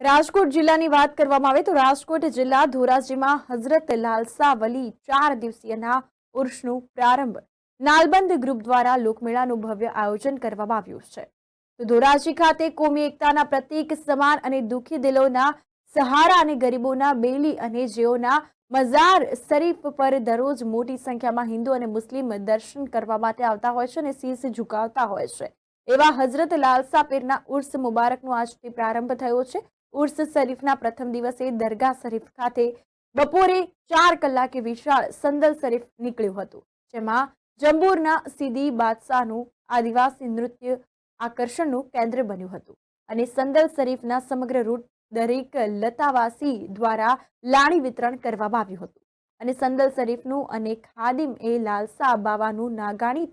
રાજકોટ જિલ્લાની વાત કરવામાં આવે તો રાજકોટ જિલ્લા ધોરાજીમાં હઝરત લાલસા વલી 4 દિવસીયના ઉર્સનો પ્રારંભ નાલબંધ ગ્રુપ દ્વારા લોકમેળાનું ભવ્ય આયોજન કરવામાં આવ્યું છે। તો ધોરાજી ખાતે કોમી એકતાના પ્રતીક સમાન અને દુઃખી દિલોના સહારા અને ગરીબોના બેલી અને જેઓના મઝાર શરીફ પર દરરોજ મોટી સંખ્યામાં હિન્દુ અને મુસ્લિમ દર્શન કરવા માટે આવતા હોય છે અને શીશ ઝુકાવતા હોય છે। એવા હઝરત લાલસા પીરના ઉર્સ મુબારકનો આજથી પ્રારંભ થયો છે। ઉર્સ શરીફના પ્રથમ દિવસે દરગાહ શરીફ ખાતે બપોરે 4 કલાકે વિશાળ સંદલ શરીફ નીકળ્યું હતું, જેમાં જંબૂરના સીદી બાદશાહનું આદિવાસી નૃત્ય આકર્ષણનું કેન્દ્ર બન્યું હતું અને સંદલ શરીફના સમગ્ર રૂટ દરેક લતાવાસી દ્વારા લાણી વિતરણ કરવામાં આવ્યું હતું અને સંદલ શરીફનું અને ખાદિમ એ લાલસા બાવાનું નાગાણી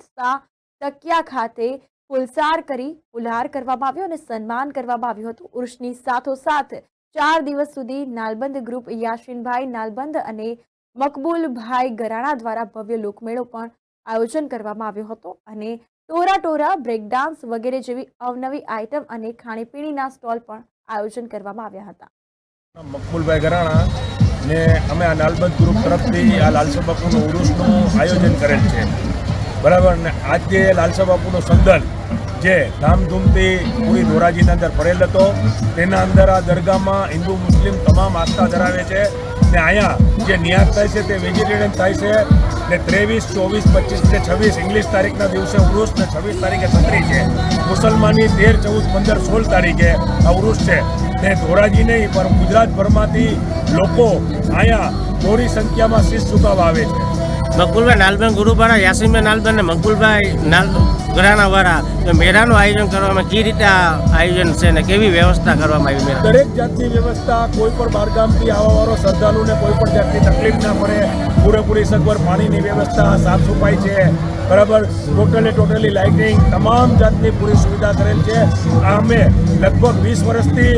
તકિયા ખાતે ફુલસાર કરી ઉલ્હાર કરવામાં આવ્યો અને સન્માન કરવામાં આવ્યું હતું। ઉર્સની સાથોસાથ 4 દિવસ સુધી નાલબંધ ગ્રુપ યાસીનભાઈ નાલબંધ અને મકબૂલભાઈ ગરાણા દ્વારા ભવ્ય લોકમેળો પણ આયોજન કરવામાં આવ્યો હતો અને ટોરા બ્રેકડાન્સ વગેરે જેવી અવનવી આઇટમ અને ખાણીપીણીના સ્ટોલ પણ આયોજન કરવામાં આવ્યા હતા। મકબૂલભાઈ ગરાણા ને અમે આ નાલબંધ ગ્રુપ તરફથી આ લાલસા બાપુનું ઉરુસનું આયોજન કરેલ છે, બરાબર ને। આજે લાલસા બાપુનો સંદલ જે ધામધૂમથી પૂરી ધોરાજીના અંદર ભરેલ હતો, તેના અંદર આ દરગાહમાં હિન્દુ મુસ્લિમ તમામ આસ્થા ધરાવે છે ને અહીંયા જે નિયાઝ થાય છે તે વેજીટેરિયન થાય છે ને 23, 24, 25 ને 26 ઇંગ્લિશ તારીખના દિવસે ઉરુસ ને 26 તારીખે છત્રી છે। મુસલમાની 13, 14, 15, 16 તારીખે આ ઉરુસ છે ને ધોરાજી નહીં પણ ગુજરાતભરમાંથી લોકો અહીંયા મોટી સંખ્યામાં શીશ ઝુકાવવા આવે છે। મકબૂલભાઈ નાલબંધ ગુરુવાળા, યાસીનભાઈ નાલબંધ અને મકબૂલભાઈ ગરાણા વાળા મેળાનું આયોજન કરવામાં કઈ રીતે આયોજન છે ને કેવી વ્યવસ્થા કરવામાં આવી? દરેક જાતની વ્યવસ્થા, કોઈ પણ બહારગામથી આવવાવાળો શ્રદ્ધાળુને કોઈ પણ જાતની તકલીફ ના પડે, પૂરેપૂરી સગવડ, પાણીની વ્યવસ્થા, સાફ સફાઈ છે, બરાબર, ટોટલી લાઇટિંગ, તમામ જાતની પૂરી સુવિધા કરેલ છે। આ અમે લગભગ 20 વર્ષથી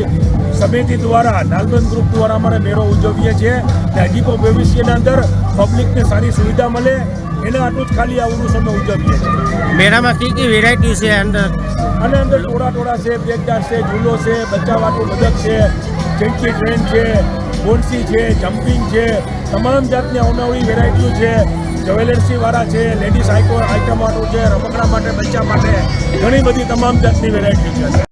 સમિતિ દ્વારા નાલબંધ ગ્રુપ દ્વારા અમારે મેળો ઉજવીએ છીએ ને હજી પણ ભવિષ્યના અંદર પબ્લિકને સારી સુવિધા મળે એના આટલું જ ખાલી આ ઉરુસ અમે ઉજવીએ છીએ। મેળામાં કઈ વેરાયટી છે અંદર? અને અંદર ટોળા છે, બ્રેકડાન્સ છે, ઝૂલો છે, બચ્ચાવાટું મદદ છે, ચેન્કી ટ્રેન છે, બોન્સી છે, જમ્પિંગ છે, તમામ જાતની અવનવી વેરાયટીઓ છે। જ્વેલર્સી વાળા છે, લેડીઝ આઇટમ વાળું છે, રમકડા માટે, બચ્ચા માટે ઘણી બધી તમામ જાતની વેરાયટી છે।